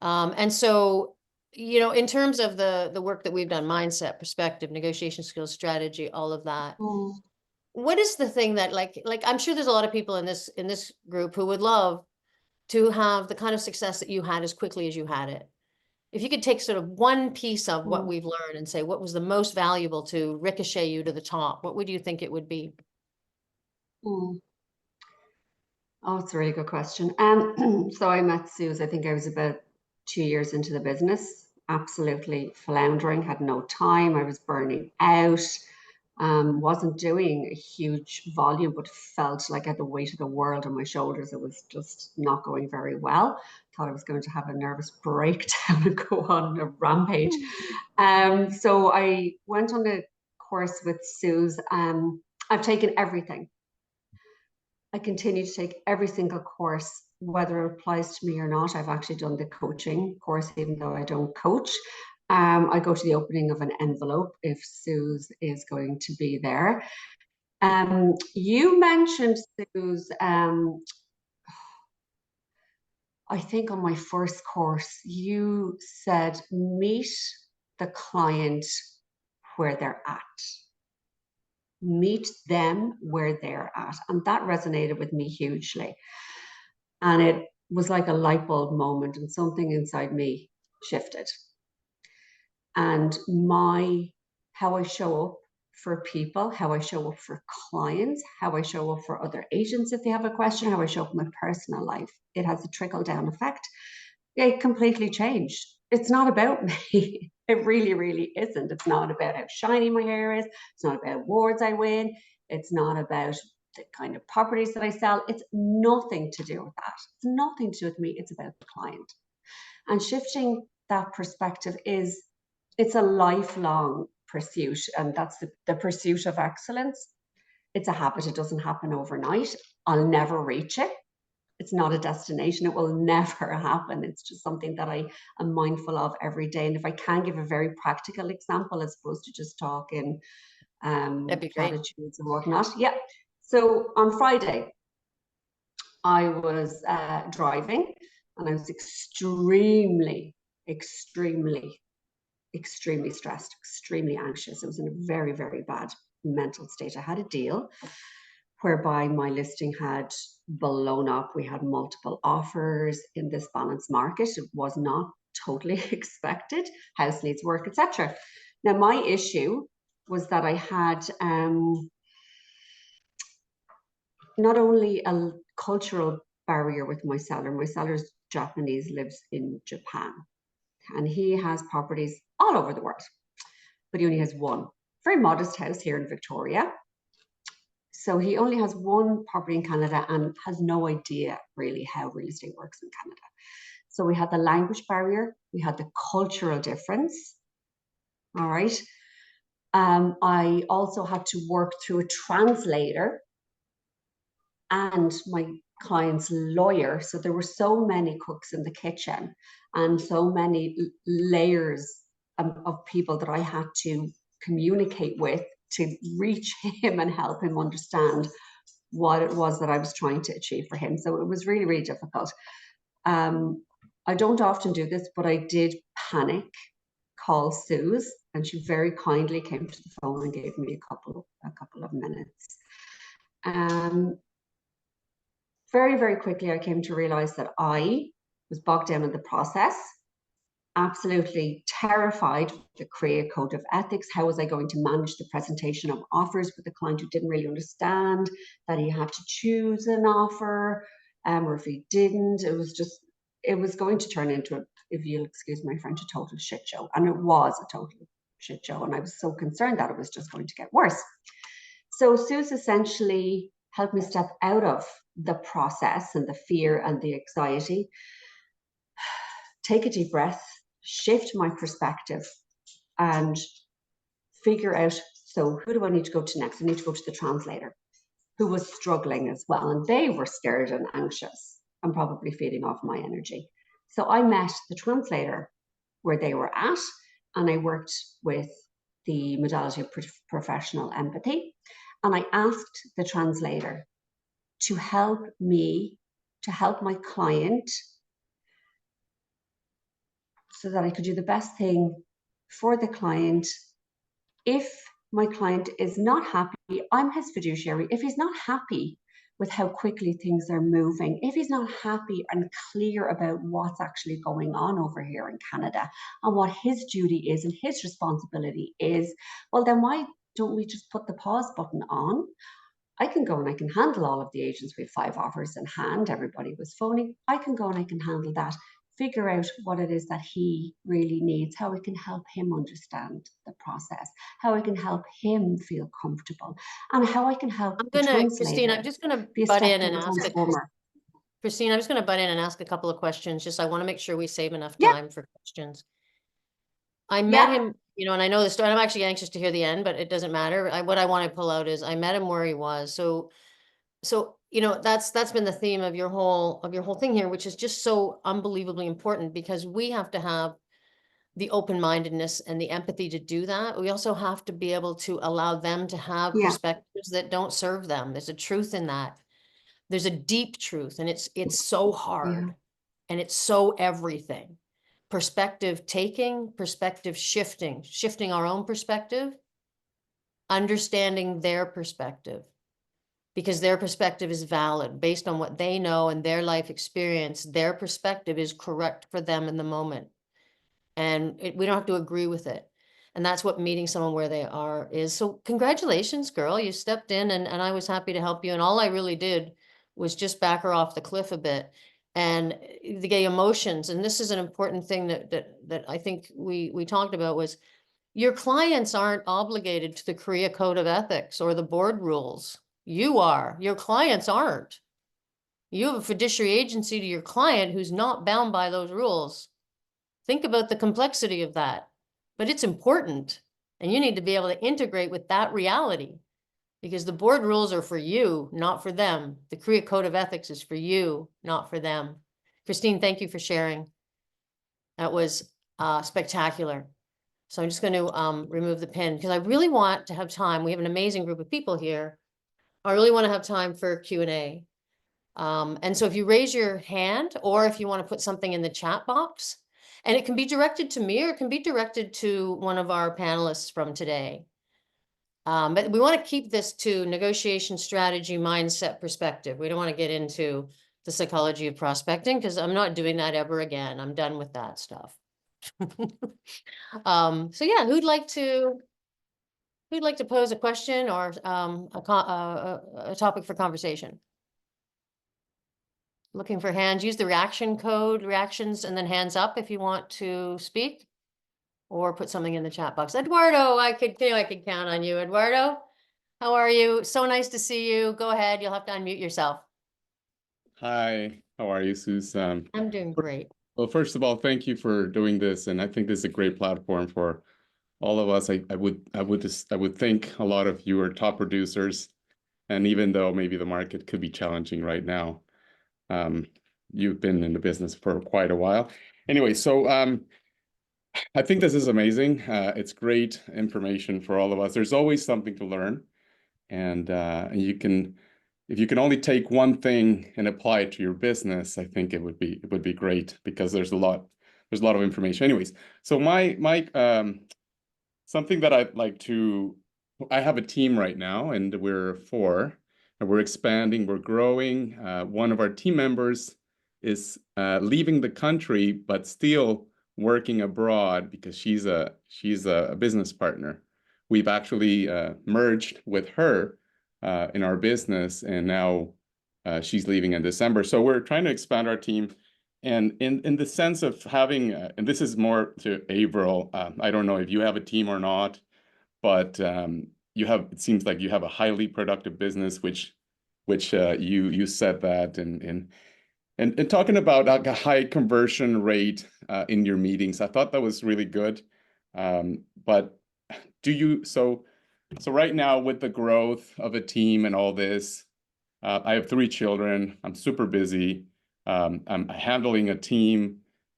And so, you know, in terms of the work that we've done, mindset, perspective, negotiation skills, strategy, all of that. Mm. What is the thing that like I'm sure there's a lot of people in this group who would love to have the kind of success that you had as quickly as you had it. If you could take sort of one piece of what we've learned and say, what was the most valuable to ricochet you to the top, what would you think it would be? Mm. Oh, it's a really good question. So I met Suze, I think I was about 2 years into the business, absolutely floundering, had no time. I was burning out, wasn't doing a huge volume, but felt like I had the weight of the world on my shoulders. It was just not going very well. Thought I was going to have a nervous breakdown and go on a rampage. So I went on a course with Suze. I've taken everything. I continue to take every single course, whether it applies to me or not. I've actually done the coaching course, even though I don't coach. I go to the opening of an envelope if Suze is going to be there. You mentioned, Suze, I think on my first course, you said, meet the client where they're at. Meet them where they're at. And that resonated with me hugely. And it was like a light bulb moment, and something inside me shifted. And how I show up for people, how I show up for clients, how I show up for other agents if they have a question, how I show up in my personal life, it has a trickle down effect. It completely changed. It's not about me. It really, really isn't. It's not about how shiny my hair is. It's not about awards I win. It's not about the kind of properties that I sell. It's nothing to do with that. It's nothing to do with me. It's about the client. And shifting that perspective it's a lifelong pursuit. And that's the pursuit of excellence. It's a habit. It doesn't happen overnight. I'll never reach it. It's not a destination. It will never happen. It's just something that I am mindful of every day. And if I can give a very practical example, as opposed to just talking That'd be great. platitudes and whatnot. Yeah. So on Friday, I was driving, and I was extremely stressed, extremely anxious. I was in a very, very bad mental state. I had a deal whereby my listing had blown up. We had multiple offers in this balanced market. It was not totally expected. House needs work, etc. Now, my issue was that I had not only a cultural barrier with my seller. My seller's Japanese, lives in Japan, and he has properties all over the world, but he only has one very modest house here in Victoria. So he only has one property in Canada and has no idea really how real estate works in Canada. So we had the language barrier, we had the cultural difference. All right. I also had to work through a translator and my client's lawyer. So there were so many cooks in the kitchen and so many layers of people that I had to communicate with to reach him and help him understand what it was that I was trying to achieve for him. So it was really, really difficult. I don't often do this, but I did panic call Suze, and she very kindly came to the phone and gave me a couple of minutes. Very, very quickly, I came to realize that I was bogged down in the process, absolutely terrified of the CREA code of ethics. How was I going to manage the presentation of offers with the client who didn't really understand that he had to choose an offer, or if he didn't, it was going to turn into, if you'll excuse my French, a total shit show. And it was a total shit show. And I was so concerned that it was just going to get worse. So Suze essentially helped me step out of the process and the fear and the anxiety, take a deep breath, shift my perspective, and figure out, so who do I need to go to next? I need to go to the translator, who was struggling as well. And they were scared and anxious and probably feeding off my energy. So I met the translator where they were at, and I worked with the modality of professional empathy. And I asked the translator to help me, to help my client, so that I could do the best thing for the client. If my client is not happy, I'm his fiduciary. If he's not happy with how quickly things are moving, if he's not happy and clear about what's actually going on over here in Canada and what his duty is and his responsibility is, well, then why don't we just put the pause button on? I can go and I can handle all of the agents. We have 5 offers in hand. Everybody was phoning. I can go and I can handle that. Figure out what it is that he really needs, how I can help him understand the process, how I can help him feel comfortable, and how I can help Christine, I'm just gonna butt in and ask Christine, I'm just gonna butt in and ask a couple of questions. Just I want to make sure we save enough time for questions. I met him, you know, and I know the story. I'm actually anxious to hear the end, but it doesn't matter. What I want to pull out is I met him where he was. So you know, that's been the theme of your whole thing here, which is just so unbelievably important, because we have to have the open-mindedness and the empathy to do that. We also have to be able to allow them to have perspectives that don't serve them. There's a truth in that. There's a deep truth, and it's so hard, and it's so everything. Perspective taking, perspective shifting our own perspective, understanding their perspective, because their perspective is valid based on what they know and their life experience. Their perspective is correct for them in the moment. And we don't have to agree with it. And that's what meeting someone where they are is. So congratulations, girl. You stepped in, and I was happy to help you. And all I really did was just back her off the cliff a bit. And the emotions, and this is an important thing that I think we talked about, was your clients aren't obligated to the CREA code of ethics or the board rules. You are. Your clients aren't. You have a fiduciary agency to your client who's not bound by those rules. Think about the complexity of that, but it's important, and you need to be able to integrate with that reality. Because the board rules are for you, not for them. The CREA Code of Ethics is for you, not for them. Christine, thank you for sharing. That was spectacular. So I'm just going to remove the pin because I really want to have time. We have an amazing group of people here. I really want to have time for Q&A. And so if you raise your hand or if you want to put something in the chat box, and it can be directed to me or it can be directed to one of our panelists from today. But we want to keep this to negotiation strategy, mindset, perspective. We don't want to get into the psychology of prospecting because I'm not doing that ever again. I'm done with that stuff. So yeah, who'd like to pose a question or a topic for conversation? Looking for hands. Use the reaction code, reactions, and then hands up if you want to speak. Or put something in the chat box. Eduardo, I could count on you. Eduardo, how are you? So nice to see you. Go ahead. You'll have to unmute yourself. Hi, how are you, Susan? I'm doing great. Well, first of all, thank you for doing this, and I think this is a great platform for all of us. I would think a lot of you are top producers, and even though maybe the market could be challenging right now, you've been in the business for quite a while. Anyway, so I think this is amazing. It's great information for all of us. There's always something to learn, and you can, if you can only take one thing and apply it to your business, I think it would be great because there's a lot of information. Anyways, so my something that I'd like to, I have a team right now, and we're 4, and we're expanding, we're growing. One of our team members is leaving the country, but still working abroad because she's a business partner. We've actually merged with her in our business, and now she's leaving in December. So we're trying to expand our team, and in the sense of having, and this is more to Avril. I don't know if you have a team or not, but you have. It seems like you have a highly productive business, which you said that, and talking about like a high conversion rate in your meetings, I thought that was really good. But do you, so right now with the growth of a team and all this, I have 3 children. I'm super busy. I'm handling a team,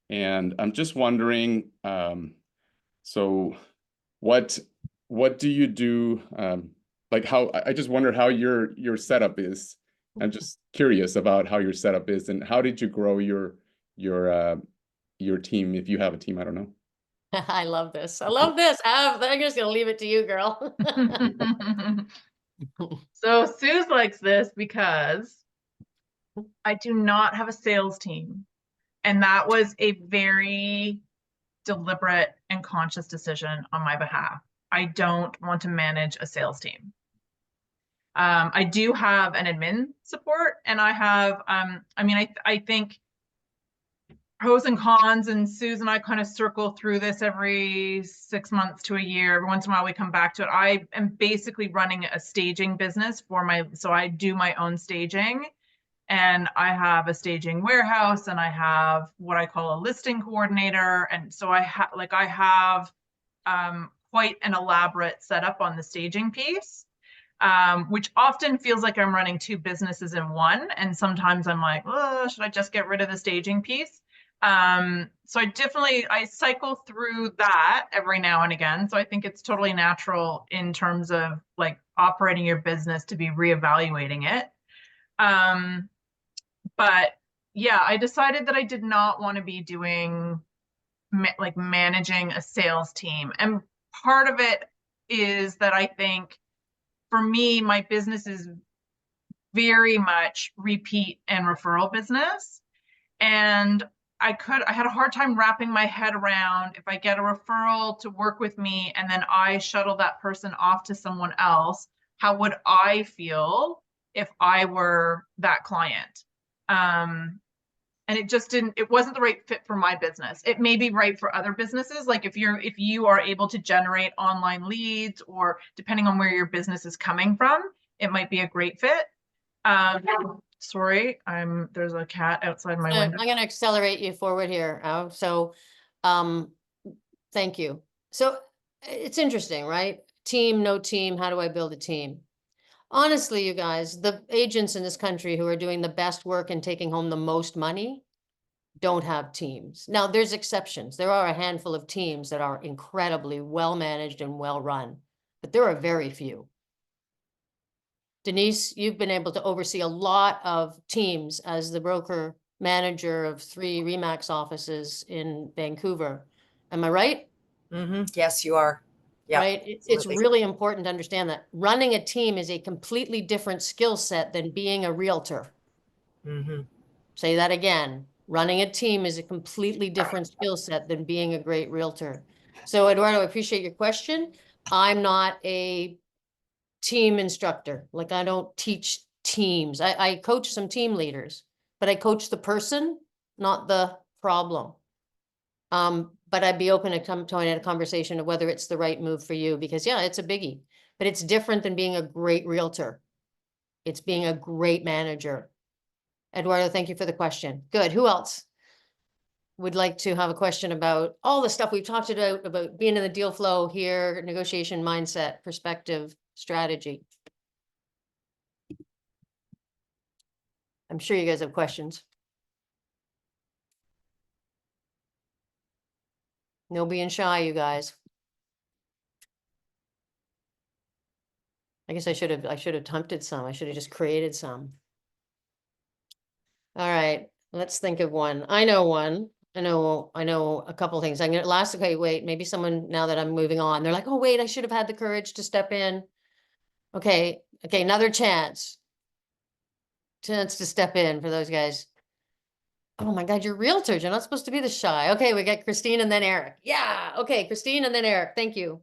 and I'm just wondering, so what do you do? Like how, I just wonder how your setup is. I'm just curious about how your setup is, and how did you grow your team, if you have a team? I don't know. I love this. I love this. I'm just gonna leave it to you, girl. So Suze likes this because I do not have a sales team. And that was a very deliberate and conscious decision on my behalf. I don't want to manage a sales team. I do have an admin support, and I have, I think pros and cons, and Suze and I kind of circle through this every 6 months to a year. Every once in a while we come back to it. I am basically running a staging business so I do my own staging, and I have a staging warehouse, and I have what I call a listing coordinator. And so I have quite an elaborate setup on the staging piece. Which often feels like I'm running 2 businesses in one. And sometimes I'm like, oh, should I just get rid of the staging piece? So I cycle through that every now and again. So I think it's totally natural in terms of like operating your business to be reevaluating it. But yeah, I decided that I did not want to be doing like managing a sales team. And part of it is that I think for me, my business is very much repeat and referral business. And I had a hard time wrapping my head around, if I get a referral to work with me and then I shuttle that person off to someone else, how would I feel if I were that client? And it wasn't the right fit for my business. It may be right for other businesses. Like if you are able to generate online leads, or depending on where your business is coming from, it might be a great fit. Sorry, there's a cat outside my window. I'm gonna accelerate you forward here. So thank you. So it's interesting, right? Team, no team, how do I build a team? honestly, you guys, the agents in this country who are doing the best work and taking home the most money don't have teams. Now, there's exceptions. There are a handful of teams that are incredibly well managed and well run, but there are very few. Denise, you've been able to oversee a lot of teams as the broker manager of 3 Remax offices in Vancouver. Am I right? Yes, you are. Yeah. Right? It's absolutely. really important to understand that running a team is a completely different skill set than being a realtor. Say that again. Running a team is a completely different skill set than being a great realtor. So Eduardo, I appreciate your question. I'm not a team instructor. Like I don't teach teams. I coach some team leaders, but I coach the person, not the problem. But I'd be open to come to a conversation of whether it's the right move for you, because yeah, it's a biggie, but it's different than being a great realtor. It's being a great manager. Eduardo, thank you for the question. Good. Who else would like to have a question about all the stuff we've talked about being in the deal flow here, negotiation mindset, perspective, strategy? I'm sure you guys have questions. No being shy, you guys. I guess I should have attempted some. I should have just created some. All right, let's think of one. I know one. I know a couple things. I'm gonna okay, wait, maybe someone, now that I'm moving on, they're like, oh, wait, I should have had the courage to step in. Okay, another chance to step in for those guys. Oh my God, you're realtors. You're not supposed to be this shy. Okay, we got Christine and then Eric. Yeah, okay, Christine and then Eric. Thank you.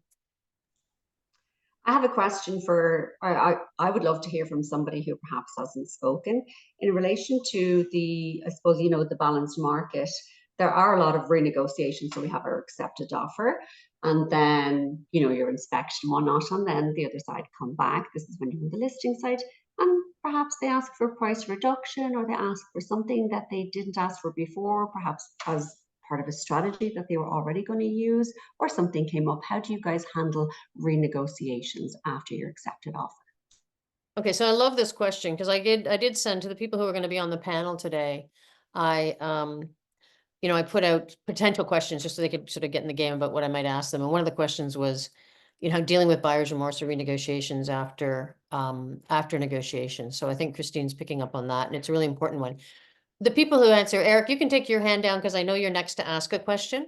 I have a question for, I would love to hear from somebody who perhaps hasn't spoken in relation to the, I suppose, the balanced market. There are a lot of renegotiations. So we have our accepted offer and then, your inspection and whatnot, and then the other side come back. This is when you're on the listing side, and perhaps they ask for price reduction or they ask for something that they didn't ask for before, perhaps as part of a strategy that they were already going to use, or something came up. How do you guys handle renegotiations after your accepted offer? Okay, so I love this question because I did send to the people who are going to be on the panel today. I put out potential questions just so they could sort of get in the game about what I might ask them. And one of the questions was, dealing with buyer's remorse or renegotiations after negotiations. So I think Christine's picking up on that, and it's a really important one. The people who answer, Eric, you can take your hand down because I know you're next to ask a question.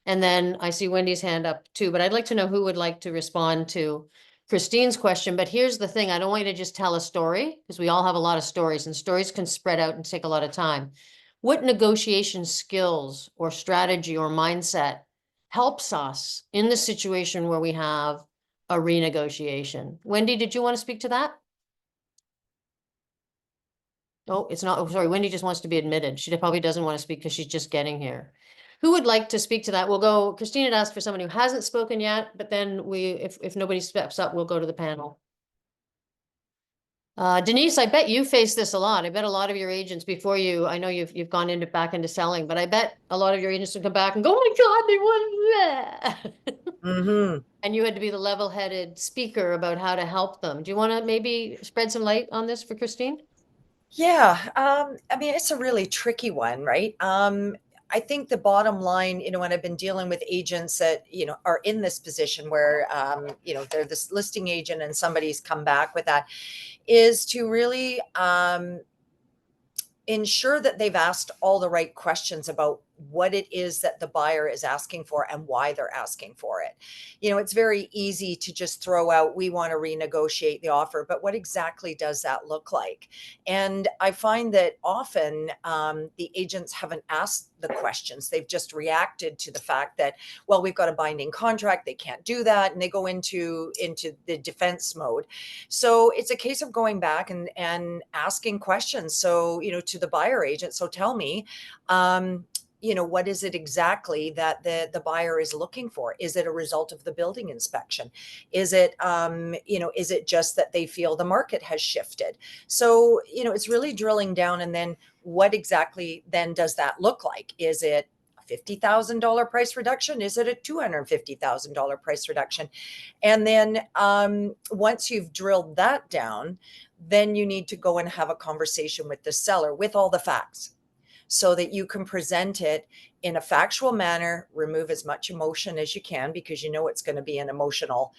And then I see Wendy's hand up too, but I'd like to know who would like to respond to Christine's question. But here's the thing. I don't want you to just tell a story because we all have a lot of stories and stories can spread out and take a lot of time. What negotiation skills or strategy or mindset helps us in the situation where we have a renegotiation? Wendy, did you want to speak to that? Oh, it's not. Oh, sorry. Wendy just wants to be admitted. She probably doesn't want to speak because she's just getting here. Who would like to speak to that? We'll go. Christine had asked for someone who hasn't spoken yet, but then if nobody steps up, we'll go to the panel. Denise, I bet you face this a lot. I bet a lot of your agents before you, I know you've gone back into selling, but I bet a lot of your agents will come back and go, oh my God, they want that. And you had to be the level-headed speaker about how to help them. Do you want to maybe spread some light on this for Christine? Yeah. I mean, it's a really tricky one, right? I think the bottom line, when I've been dealing with agents that, are in this position where, they're this listing agent and somebody's come back with that, is to really ensure that they've asked all the right questions about what it is that the buyer is asking for and why they're asking for it. It's very easy to just throw out, we want to renegotiate the offer, but what exactly does that look like? And I find that often the agents haven't asked the questions. They've just reacted to the fact that, well, we've got a binding contract, they can't do that, and they go into the defense mode. So it's a case of going back and asking questions. So, to the buyer agent, so tell me, what is it exactly that the buyer is looking for? Is it a result of the building inspection? Is it, is it just that they feel the market has shifted? So, it's really drilling down, and then what exactly then does that look like? Is it a $50,000 price reduction? Is it a $250,000 price reduction? And then once you've drilled that down, then you need to go and have a conversation with the seller with all the facts so that you can present it in a factual manner, remove as much emotion as you can, because you know it's going to be an emotional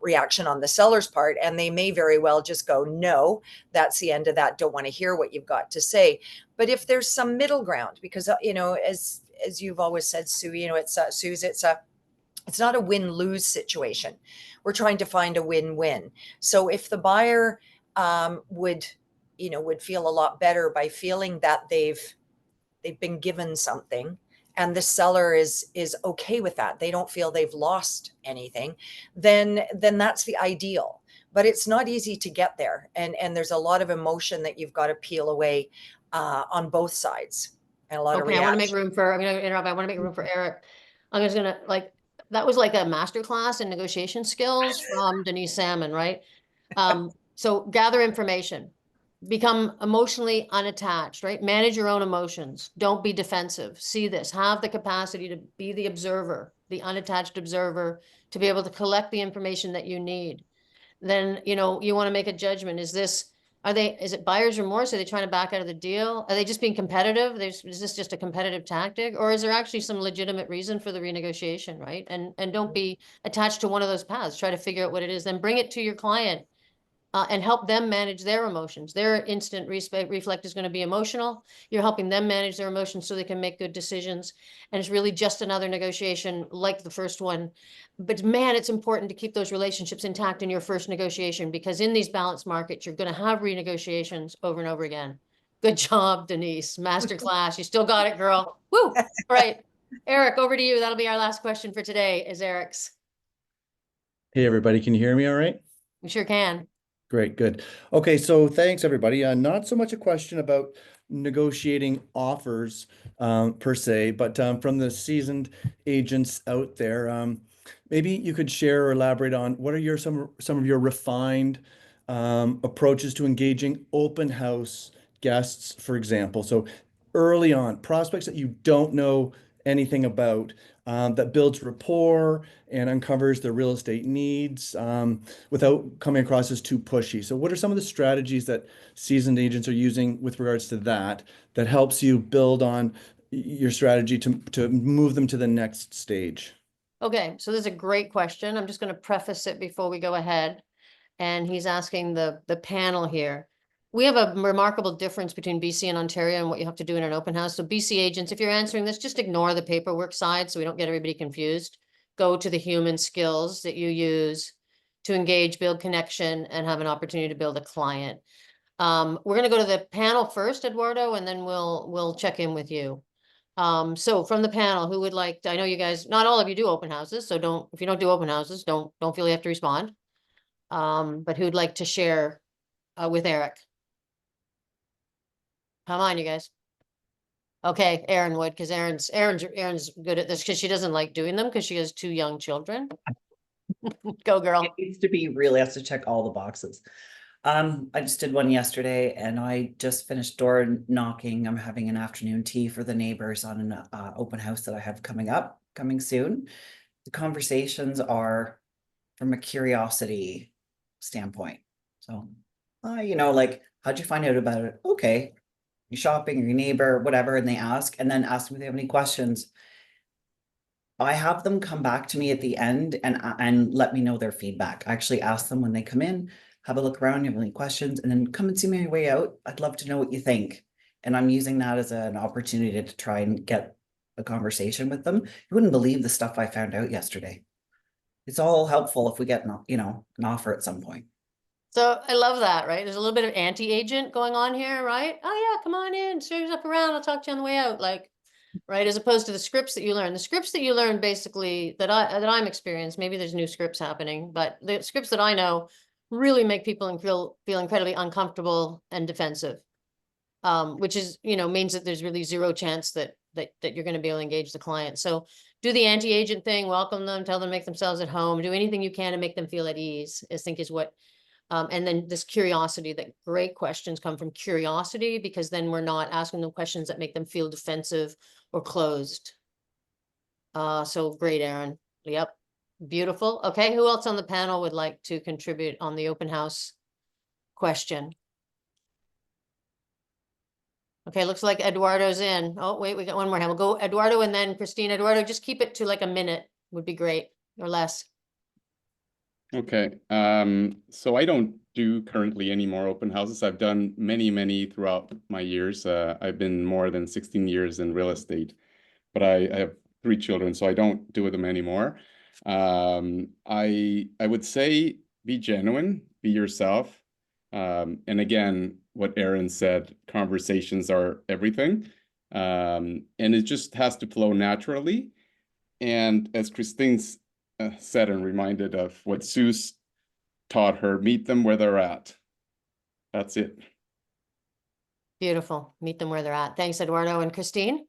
reaction on the seller's part. And they may very well just go, no, that's the end of that. Don't want to hear what you've got to say. But if there's some middle ground, because, you know, as you've always said, Sue, you know, Suze, it's not a win-lose situation. We're trying to find a win-win. So if the buyer would feel a lot better by feeling that they've been given something, and the seller is okay with that, they don't feel they've lost anything, then that's the ideal. But it's not easy to get there, and there's a lot of emotion that you've got to peel away on both sides, and a lot of Okay, I want to make reaction. room for, I'm going to interrupt. I want to make room for Eric. I'm just going to that was like a masterclass in negotiation skills from Denise Salmon, right? So gather information, become emotionally unattached, right? Manage your own emotions. Don't be defensive. See this, have the capacity to be the observer, the unattached observer, to be able to collect the information that you need. Then, you know, you want to make a judgment. Is it buyer's remorse? Are they trying to back out of the deal? Are they just being competitive? Is this just a competitive tactic? Or is there actually some legitimate reason for the renegotiation, right? And don't be attached to one of those paths. Try to figure out what it is, then bring it to your client and help them manage their emotions. Their instant reflect is going to be emotional. You're helping them manage their emotions so they can make good decisions. And it's really just another negotiation like the first one. But man, it's important to keep those relationships intact in your first negotiation, because in these balanced markets, you're going to have renegotiations over and over again. Good job, Denise. Masterclass. You still got it, girl. Woo! All right. Eric, over to you. That'll be our last question for today, is Eric's. Hey, everybody. Can you hear me all right? We sure can. Great, good. Okay, so thanks, everybody. Not so much a question about negotiating offers per se, but from the seasoned agents out there, maybe you could share or elaborate on what are some of your refined approaches to engaging open house guests, for example. So early on, prospects that you don't know anything about, that builds rapport and uncovers their real estate needs without coming across as too pushy. So what are some of the strategies that seasoned agents are using with regards to that helps you build on your strategy to move them to the next stage? Okay, so this is a great question. I'm just going to preface it before we go ahead. And he's asking the panel here. We have a remarkable difference between BC and Ontario and what you have to do in an open house. So BC agents, if you're answering this, just ignore the paperwork side so we don't get everybody confused. Go to the human skills that you use to engage, build connection, and have an opportunity to build a client. We're going to go to the panel first, Eduardo, and then we'll check in with you. So from the panel, who would like to, I know you guys, not all of you do open houses, so if you don't do open houses, don't feel you have to respond. But who'd like to share with Eric? Come on, you guys. Okay, Erin would, because Erin's good at this because she doesn't like doing them because she has 2 young children. Go, girl. It needs to be really has to check all the boxes. I just did one yesterday and I just finished door knocking. I'm having an afternoon tea for the neighbors on an open house that I have coming soon. The conversations are from a curiosity standpoint. So, like, how'd you find out about it? Okay, you're shopping or your neighbor, whatever, and they ask, and then ask me if they have any questions. I have them come back to me at the end and let me know their feedback. I actually ask them when they come in, have a look around, you have any questions, and then come and see me on your way out. I'd love to know what you think. And I'm using that as an opportunity to try and get a conversation with them. You wouldn't believe the stuff I found out yesterday. It's all helpful if we get, an offer at some point. So I love that, right? There's a little bit of anti-agent going on here, right? Oh yeah, come on in, show yourself around. I'll talk to you on the way out. Like, right? As opposed to the scripts that you learn. The scripts that you learn basically that I'm experienced, maybe there's new scripts happening, but the scripts that I know really make people feel incredibly uncomfortable and defensive. Which is, means that there's really zero chance that you're going to be able to engage the client. So do the anti-agent thing, welcome them, tell them to make themselves at home, do anything you can to make them feel at ease, I think is what, and then this curiosity, that great questions come from curiosity, because then we're not asking them questions that make them feel defensive or closed. So great, Aaron. Yep. Beautiful. Okay, who else on the panel would like to contribute on the open house question? Okay, looks like Eduardo's in. Oh, wait, we got one more hand. We'll go Eduardo and then Christine. Eduardo, just keep it to like a minute would be great, or less. Okay, so I don't do currently any more open houses. I've done many throughout my years. I've been more than 16 years in real estate, but I have 3 children, so I don't do them anymore. I would say be genuine, be yourself. And again, what Aaron said, conversations are everything. And it just has to flow naturally. And as Christine's said and reminded of what Sue's taught her, meet them where they're at. That's it. Beautiful. Meet them where they're at. Thanks, Eduardo and Christine.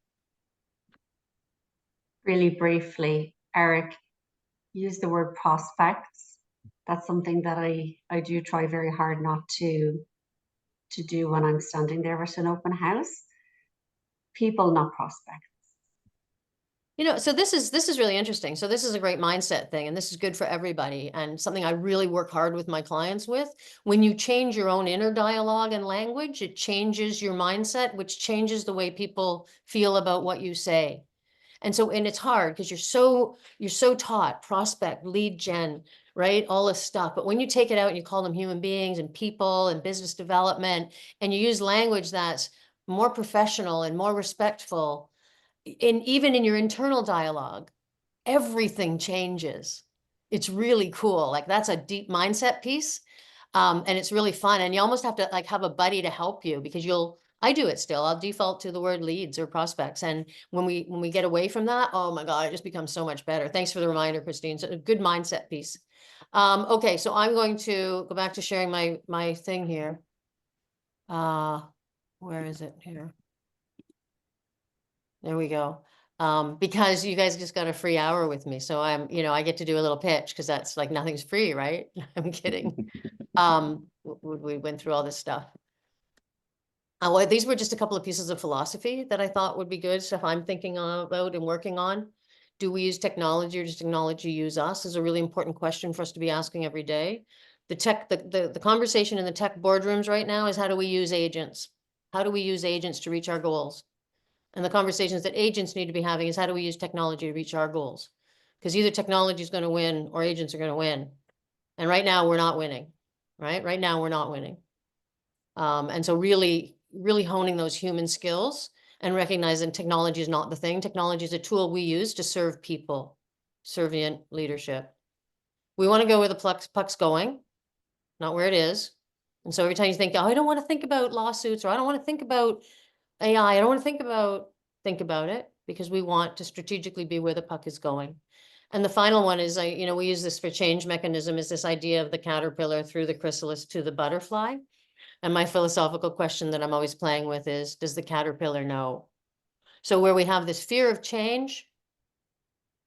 Really briefly, Eric, use the word prospects. That's something that I do try very hard not to do when I'm standing there at an open house. People, not prospects. You know, so this is really interesting. So this is a great mindset thing, and this is good for everybody, and something I really work hard with my clients with. When you change your own inner dialogue and language, it changes your mindset, which changes the way people feel about what you say. And so, and it's hard because you're so taught prospect, lead gen, right? All this stuff. But when you take it out and you call them human beings and people and business development, and you use language that's more professional and more respectful, even in your internal dialogue, everything changes. It's really cool. Like that's a deep mindset piece. And it's really fun. And you almost have to like have a buddy to help you, because I do it still. I'll default to the word leads or prospects. And when we get away from that, oh my God, it just becomes so much better. Thanks for the reminder, Christine. So a good mindset piece. Okay, so I'm going to go back to sharing my thing here. Where is it here? There we go. Because you guys just got a free hour with me. So I get to do a little pitch because that's like nothing's free, right? I'm kidding. We went through all this stuff. Well, these were just a couple of pieces of philosophy that I thought would be good, stuff I'm thinking about and working on. Do we use technology, or does technology use us? Is a really important question for us to be asking every day. The conversation in the tech boardrooms right now is, how do we use agents? How do we use agents to reach our goals? And the conversations that agents need to be having is, how do we use technology to reach our goals? Because either technology is going to win or agents are going to win. And right now we're not winning, right? Right now we're not winning. And so really honing those human skills and recognizing technology is not the thing. Technology is a tool we use to serve people, servient leadership. We want to go where the puck's going, not where it is. And so every time you think, oh, I don't want to think about lawsuits, or I don't want to think about AI, I don't want to think about it, because we want to strategically be where the puck is going. And the final one is, we use this for change mechanism, is this idea of the caterpillar through the chrysalis to the butterfly. And my philosophical question that I'm always playing with is, does the caterpillar know? So where we have this fear of change,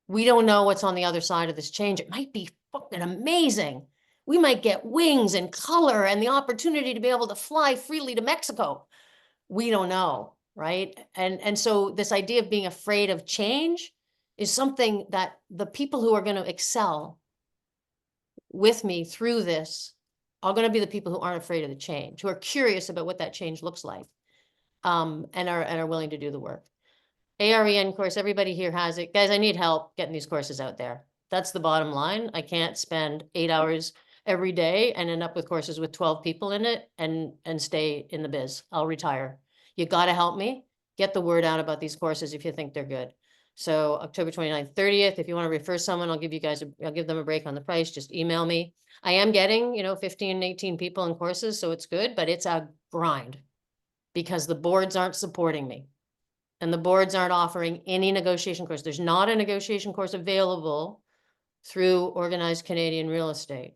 we don't know what's on the other side of this change. It might be fucking amazing. We might get wings and color and the opportunity to be able to fly freely to Mexico. We don't know, right? And so this idea of being afraid of change is something that the people who are going to excel with me through this are going to be the people who aren't afraid of the change, who are curious about what that change looks like, and are willing to do the work. AREN course, everybody here has it. Guys, I need help getting these courses out there. That's the bottom line. I can't spend 8 hours every day and end up with courses with 12 people in it and stay in the biz. I'll retire. You got to help me get the word out about these courses if you think they're good. So October 29th, 30th, if you want to refer someone, I'll give them a break on the price. Just email me. I am getting, 15, 18 people in courses, so it's good, but it's a grind because the boards aren't supporting me. And the boards aren't offering any negotiation course. There's not a negotiation course available through Organized Canadian Real Estate.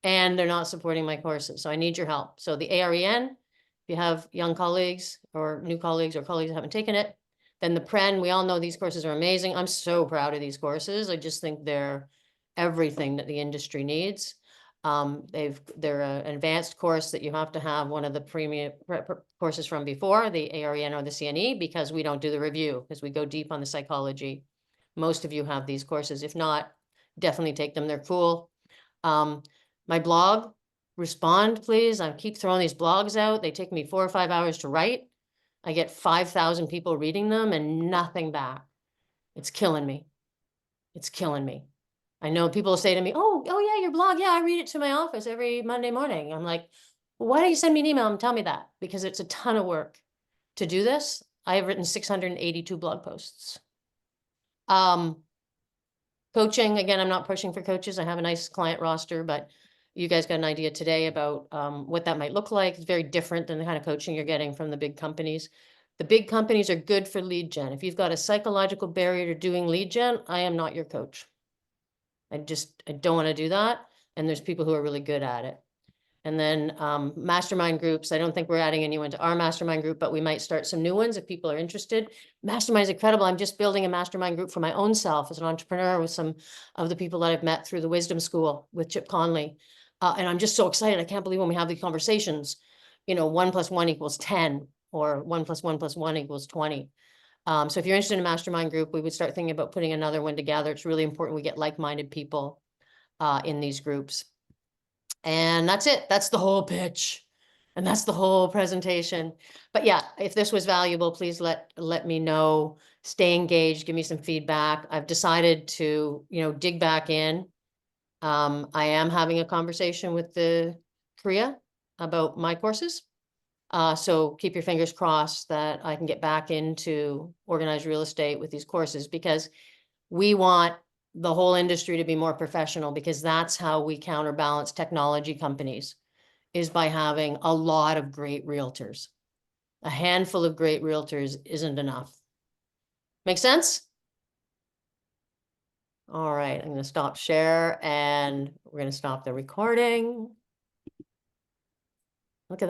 And they're not supporting my courses. So I need your help. So the AREN, if you have young colleagues or new colleagues or colleagues that haven't taken it, then the PREN, we all know these courses are amazing. I'm so proud of these courses. I just think they're everything that the industry needs. They're an advanced course that you have to have one of the premium courses from before, the AREN or the CNE, because we don't do the review, because we go deep on the psychology most of you have these courses. If not, definitely take them. They're cool. My blog, respond, please. I keep throwing these blogs out. They take me 4 or 5 hours to write. I get 5,000 people reading them and nothing back. It's killing me. It's killing me. I know people say to me, oh yeah, your blog. Yeah, I read it to my office every Monday morning. I'm like, well, why don't you send me an email and tell me that? Because it's a ton of work to do this. I have written 682 blog posts. Coaching, again, I'm not pushing for coaches. I have a nice client roster, but you guys got an idea today about what that might look like. It's very different than the kind of coaching you're getting from the big companies. The big companies are good for lead gen. If you've got a psychological barrier to doing lead gen, I am not your coach. I don't want to do that. And there's people who are really good at it. And then mastermind groups. I don't think we're adding anyone to our mastermind group, but we might start some new ones if people are interested. Mastermind is incredible. I'm just building a mastermind group for my own self as an entrepreneur with some of the people that I've met through the Wisdom School with Chip Conley. And I'm just so excited. I can't believe when we have these conversations, 1 + 1 = 10 or 1 + 1 + 1 = 20. So if you're interested in a mastermind group, we would start thinking about putting another one together. It's really important we get like-minded people in these groups. And that's it. That's the whole pitch. And that's the whole presentation. But yeah, if this was valuable, please let me know. Stay engaged, give me some feedback. I've decided to, dig back in. I am having a conversation with the Korea about my courses. So keep your fingers crossed that I can get back into organized real estate with these courses, because we want the whole industry to be more professional, because that's how we counterbalance technology companies, is by having a lot of great realtors. A handful of great realtors isn't enough. Make sense? All right, I'm going to stop share and we're going to stop the recording.